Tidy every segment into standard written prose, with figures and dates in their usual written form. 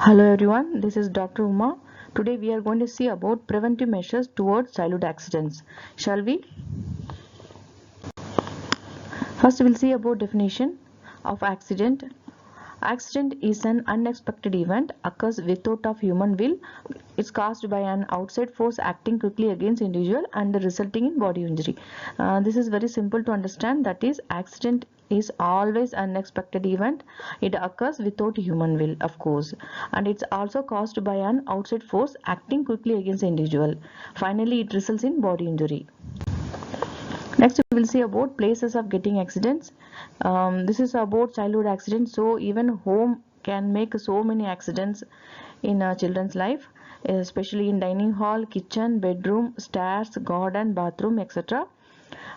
Hello everyone, this is Dr. Uma. Today we are going to see about preventive measures towards childhood accidents. Shall we? First we'll see about definition of accident. Accident is an unexpected event, occurs without of human will. It's caused by an outside force acting quickly against individual and resulting in body injury. This is very simple to understand. That is, accident is always an unexpected event. It occurs without human will, of course, and it's also caused by an outside force acting quickly against individual. Finally, it results in body injury. Next, we will see about places of getting accidents. This is about childhood accidents. So even home can make so many accidents in children's life, especially in dining hall, kitchen, bedroom, stairs, garden, bathroom, etc.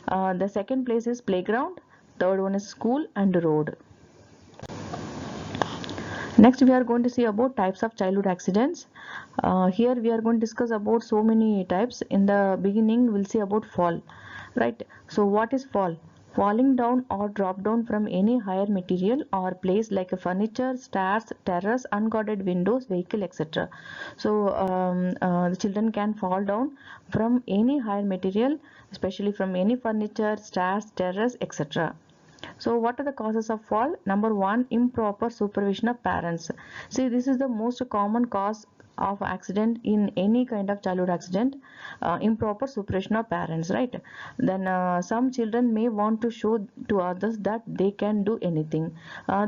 The second place is playground. Third one is school and road. Next, we are going to see about types of childhood accidents. Here we are going to discuss about so many types. In the beginning, we'll see about fall. Right. So what is fall? Falling down or drop down from any higher material or place like a furniture, stairs, terrace, unguarded windows, vehicle, etc. So the children can fall down from any higher material, especially from any furniture, stairs, terrace, etc. So what are the causes of fall? Number one, improper supervision of parents. See, this is the most common cause of accident in any kind of childhood accident. Improper supervision of parents, right? Then some children may want to show to others that they can do anything.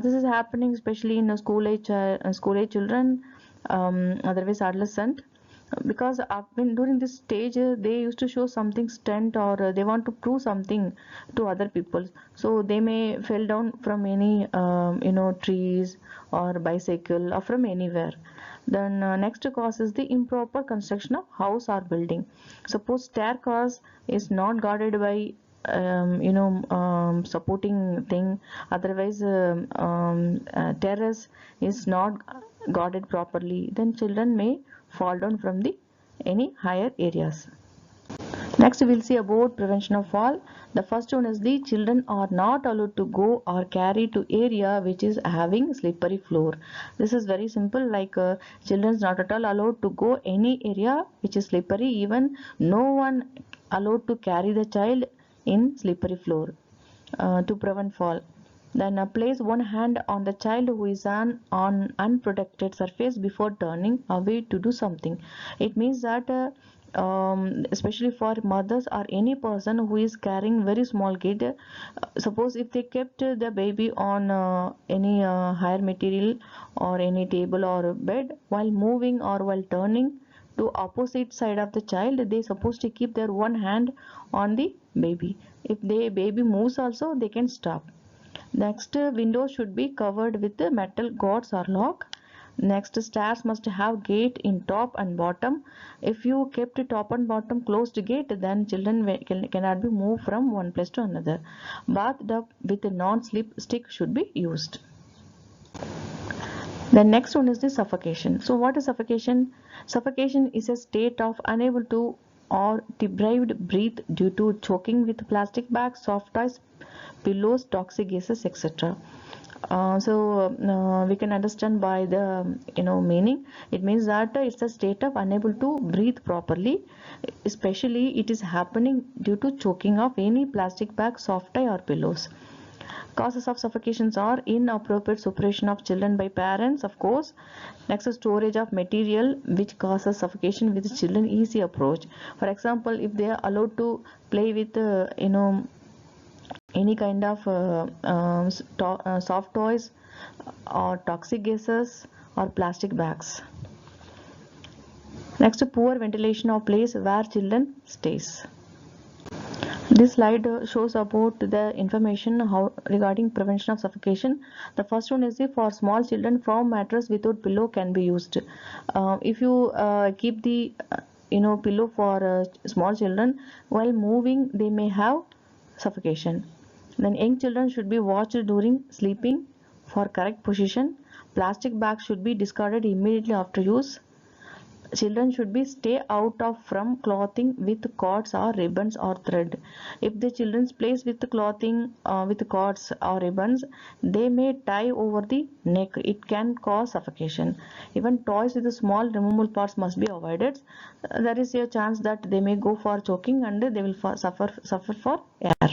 This is happening especially in school age children, otherwise adolescent, because during this stage they used to show something stunt, or they want to prove something to other people, so they may fell down from any trees or bicycle or from anywhere. Then next cause is the improper construction of house or building. Suppose staircase is not guarded by supporting thing, otherwise terrace is not guarded properly, then children may fall down from the any higher areas. Next we'll see about prevention of fall. The first one is the children are not allowed to go or carry to area which is having slippery floor. This is very simple, like children is not at all allowed to go any area which is slippery, even no one allowed to carry the child in slippery floor to prevent fall. Then place one hand on the child who is on unprotected surface before turning away to do something. It means that especially for mothers or any person who is carrying very small kid, suppose if they kept the baby on any higher material or any table or bed, while moving or while turning to opposite side of the child, they supposed to keep their one hand on the baby. If the baby moves also, they can stop. Next, windows should be covered with metal guards or lock. Next, stairs must have gate in top and bottom. If you kept top and bottom closed gate, then children cannot be moved from one place to another. Bathtub with a non-slip stick should be used. The next one is the suffocation. So what is suffocation? Suffocation is a state of unable to or deprived breath due to choking with plastic bags, soft toys, pillows, toxic gases, etc. We can understand by the meaning. It means that it's a state of unable to breathe properly, especially it is happening due to choking of any plastic bag, soft toy or pillows. Causes of suffocations are inappropriate supervision of children by parents, of course. Next is storage of material which causes suffocation with children easy approach. For example, if they are allowed to play with any kind of soft toys or toxic gases or plastic bags. Next, poor ventilation of place where children stays. This slide shows about the information how regarding prevention of suffocation. The first one is for small children, firm mattress without pillow can be used. If you keep the pillow for small children, while moving they may have suffocation. Then young children should be watched during sleeping for correct position. Plastic bags should be discarded immediately after use. children should be stay out of from clothing with cords or ribbons or thread. If the children plays with clothing with cords or ribbons, they may tie over the neck. It can cause suffocation. Even toys with small removable parts must be avoided. There is a chance that they may go for choking and they will suffer for air.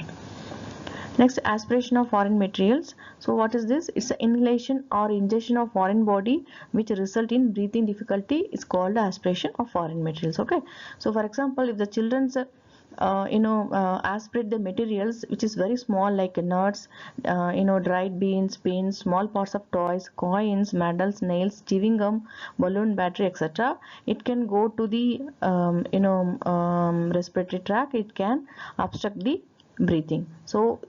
Next, aspiration of foreign materials. So what is this? It's the inhalation or ingestion of foreign body which result in breathing difficulty is called aspiration of foreign materials. Okay. So for example, if the children's aspirate the materials which is very small like nuts, dried beans, pins, small parts of toys, coins, medals, nails, chewing gum, balloon, battery, etc. It can go to the respiratory tract. It can obstruct the breathing. So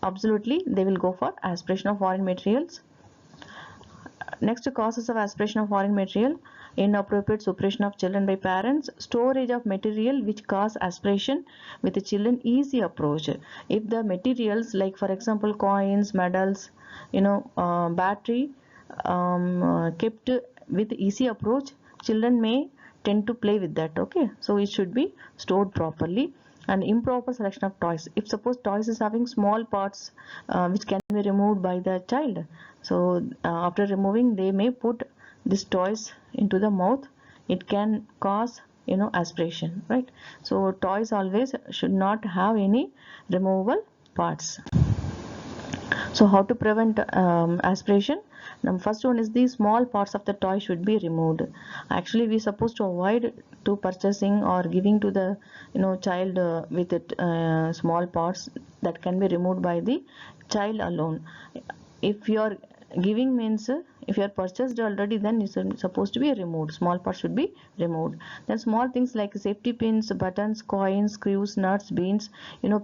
absolutely they will go for aspiration of foreign materials. Next, causes of aspiration of foreign material: inappropriate suppression of children by parents, storage of material which cause aspiration with the children easy approach. If the materials like for example coins, medals, battery kept with easy approach, children may tend to play with that. Okay, so it should be stored properly. And improper selection of toys. If suppose toys is having small parts which can be removed by the child, so after removing they may put these toys into the mouth. It can cause aspiration, right? So toys always should not have any removable parts. So how to prevent aspiration? Now, first one is the small parts of the toy should be removed. Actually, we supposed to avoid to purchasing or giving to the child with it, small parts that can be removed by the child alone. If you are giving means if you are purchased already, then it's supposed to be removed. Small parts should be removed. Then small things like safety pins, buttons, coins, screws, nuts, beans,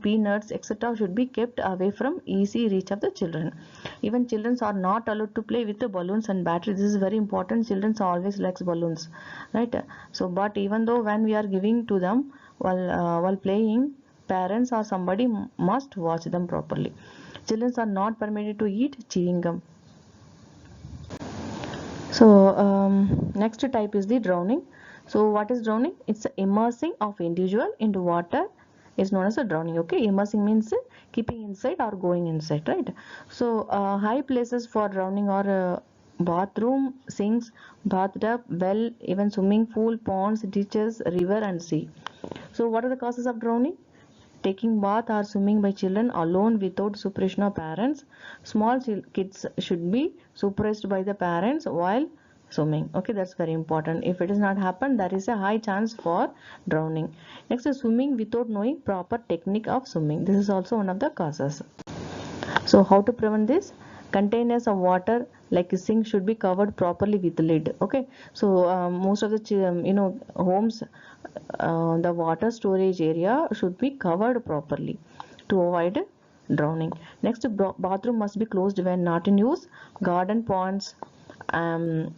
peanuts, etc. should be kept away from easy reach of the children. Even children are not allowed to play with the balloons and batteries. This is very important. Children always likes balloons, right? So but even though when we are giving to them while playing, parents or somebody must watch them properly. Children are not permitted to eat chewing gum. So next type is the drowning. So what is drowning? It's the immersing of individual into water is known as a drowning. Okay, immersing means keeping inside or going inside, right? So high places for drowning are bathroom, sinks, bathtub, well, even swimming pool, ponds, ditches, river and sea. So what are the causes of drowning? Taking bath or swimming by children alone without supervision of parents. Small kids should be supervised by the parents while swimming. Okay, that's very important. If it is not happen, there is a high chance for drowning. Next is swimming without knowing proper technique of swimming. This is also one of the causes. So how to prevent this? Containers of water like a sink should be covered properly with lid. Okay, so most of the homes, the water storage area should be covered properly to avoid drowning. Next, bathroom must be closed when not in use. Garden ponds, and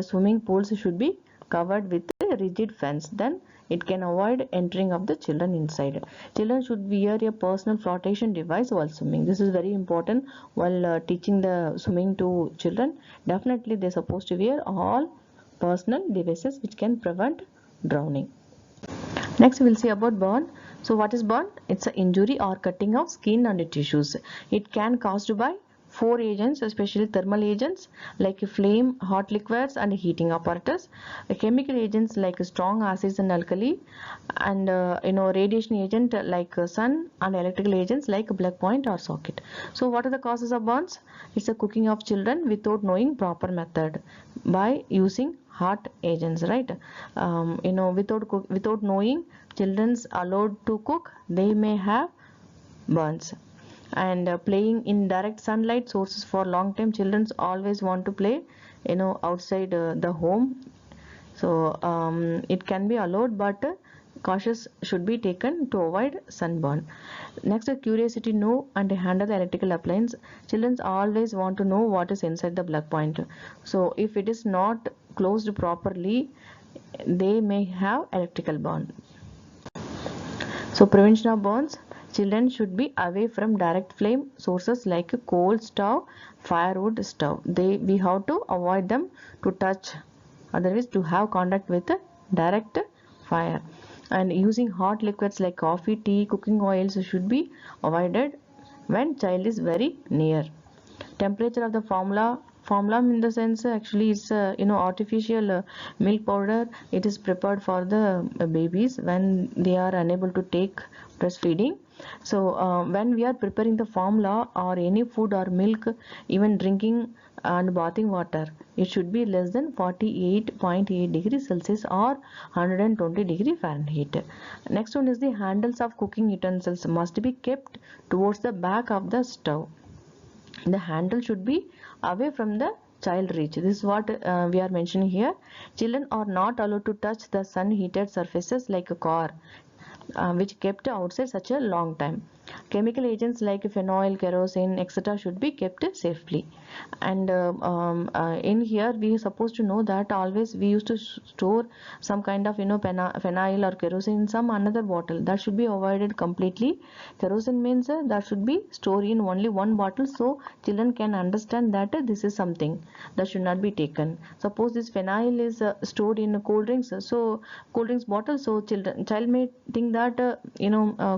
swimming pools should be covered with a rigid fence. Then it can avoid entering of the children inside. Children should wear a personal flotation device while swimming. This is very important while teaching the swimming to children. Definitely they're supposed to wear all personal devices which can prevent drowning. Next we will see about burn. So what is burn? It's an injury or cutting of skin and tissues. It can caused by four agents, especially thermal agents like flame, hot liquids and heating apparatus, chemical agents like strong acids and alkali, and radiation agent like sun, and electrical agents like plug point or socket. So what are the causes of burns? It's a cooking of children without knowing proper method by using hot agents, right? Without knowing, children's allowed to cook, they may have burns. And playing in direct sunlight sources for long time, children always want to play outside the home. So it can be allowed, but cautious should be taken to avoid sunburn. Next, curiosity know and handle the electrical appliance. Children always want to know what is inside the plug point. So if it is not closed properly, they may have electrical burn. So prevention of burns. Children should be away from direct flame sources like coal stove, firewood stove. We have to avoid them to touch, otherwise to have contact with direct fire. And using hot liquids like coffee, tea, cooking oils should be avoided when child is very near. Temperature of the formula in the sense actually it's artificial milk powder. It is prepared for the babies when they are unable to take breastfeeding. So when we are preparing the formula or any food or milk, even drinking and bathing water, it should be less than 48.8 degrees Celsius or 120 degree Fahrenheit. Next one is the handles of cooking utensils must be kept towards the back of the stove. The handle should be away from the child reach. This is what we are mentioning here. Children are not allowed to touch the sun heated surfaces like a car, which kept outside such a long time. Chemical agents like phenol, kerosene, etc. should be kept safely. And in here we are supposed to know that always we used to store some kind of phenyl or kerosene in some another bottle. That should be avoided completely. Kerosene means that should be stored in only one bottle, so children can understand that this is something that should not be taken. Suppose this phenyl is stored in cold drinks, so cold drinks bottle, so child may think that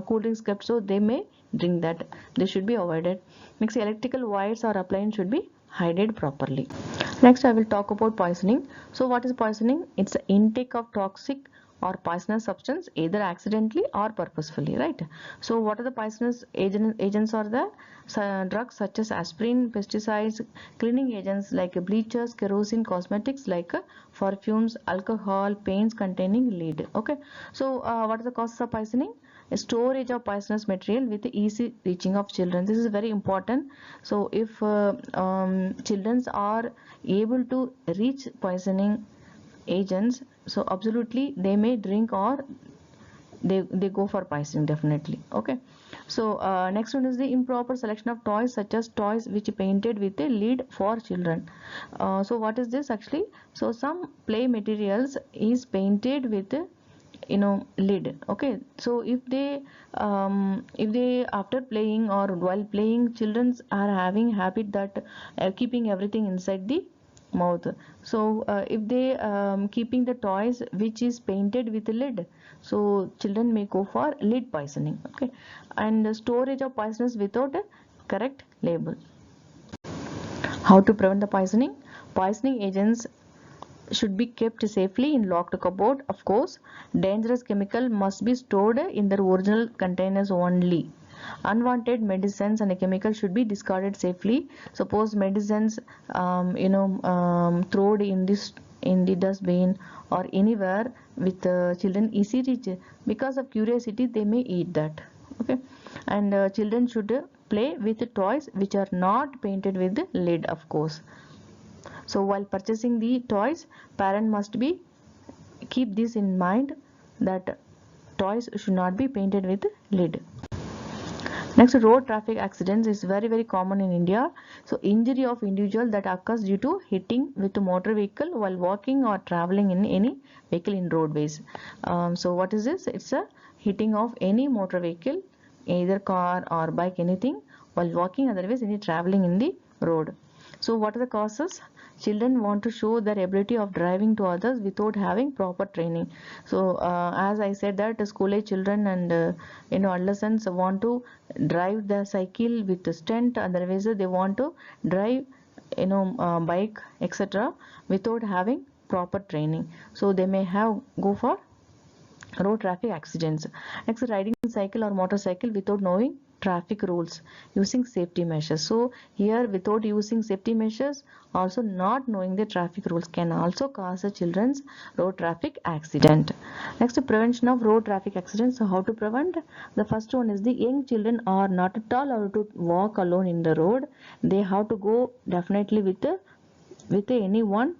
cool drinks kept, so they may drink that. They should be avoided. Next, electrical wires or appliance should be hidden properly. Next, I will talk about poisoning. So what is poisoning? It's the intake of toxic or poisonous substance either accidentally or purposefully, right? So what are the poisonous agents are the drugs such as aspirin, pesticides, cleaning agents like bleachers, kerosene, cosmetics like perfumes, alcohol, paints containing lead. Okay, so what are the causes of poisoning? Storage of poisonous material with easy reaching of children. This is very important. So if children are able to reach poisoning agents, so absolutely they may drink or they go for poisoning definitely. Okay, so next one is the improper selection of toys such as toys which painted with a lead for children. So what is this actually? So some play materials is painted with lid. Okay, so if they after playing or while playing, children are having habit that keeping everything inside the mouth. So if they keeping the toys which is painted with a lid, so children may go for lid poisoning. Okay, and storage of poisonous without a correct label. How to prevent the poisoning? Poisoning agents should be kept safely in locked cupboard. Of course, dangerous chemical must be stored in their original containers only. Unwanted medicines and chemicals should be discarded safely. Suppose medicines thrown in the dustbin or anywhere with children easy reach, because of curiosity they may eat that. Okay, and children should play with toys which are not painted with the lid, of course. So while purchasing the toys, parent must be keep this in mind that toys should not be painted with lid. Next, road traffic accidents is very common in India. So injury of individual that occurs due to hitting with a motor vehicle while walking or traveling in any vehicle in roadways. So what is this? It's a hitting of any motor vehicle, either car or bike, anything while walking, otherwise any traveling in the road. So what are the causes? Children want to show their ability of driving to others without having proper training. So as I said that school age children and adolescents want to drive the cycle with the stunt, otherwise they want to drive bike, etc., without having proper training. So they may have go for road traffic accidents. Next, riding cycle or motorcycle without knowing traffic rules, using safety measures. So here without using safety measures, also not knowing the traffic rules can also cause a children's road traffic accident. Next, prevention of road traffic accidents. So how to prevent? The first one is the young children are not at all allowed to walk alone in the road. They have to go definitely with anyone,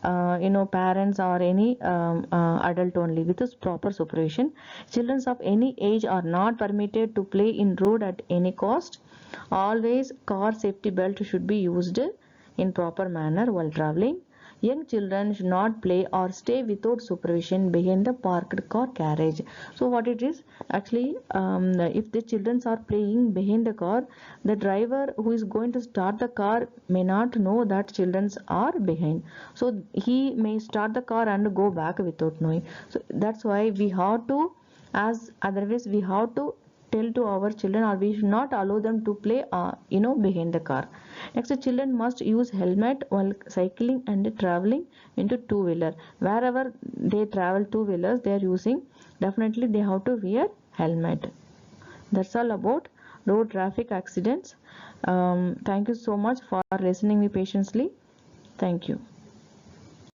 parents or any adult only, with a proper supervision. Children of any age are not permitted to play in road at any cost. Always car safety belt should be used in proper manner while traveling. Young children should not play or stay without supervision behind the parked car carriage. So what it is actually, if the children are playing behind the car, the driver who is going to start the car may not know that children are behind. So he may start the car and go back without knowing. So that's why we have to, as otherwise we have to tell to our children, or we should not allow them to play behind the car. Next, the children must use helmet while cycling and traveling into two-wheeler. Wherever they travel two-wheelers, they are using, definitely they have to wear helmet. That's all about road traffic accidents. Thank you so much for listening me patiently. Thank you.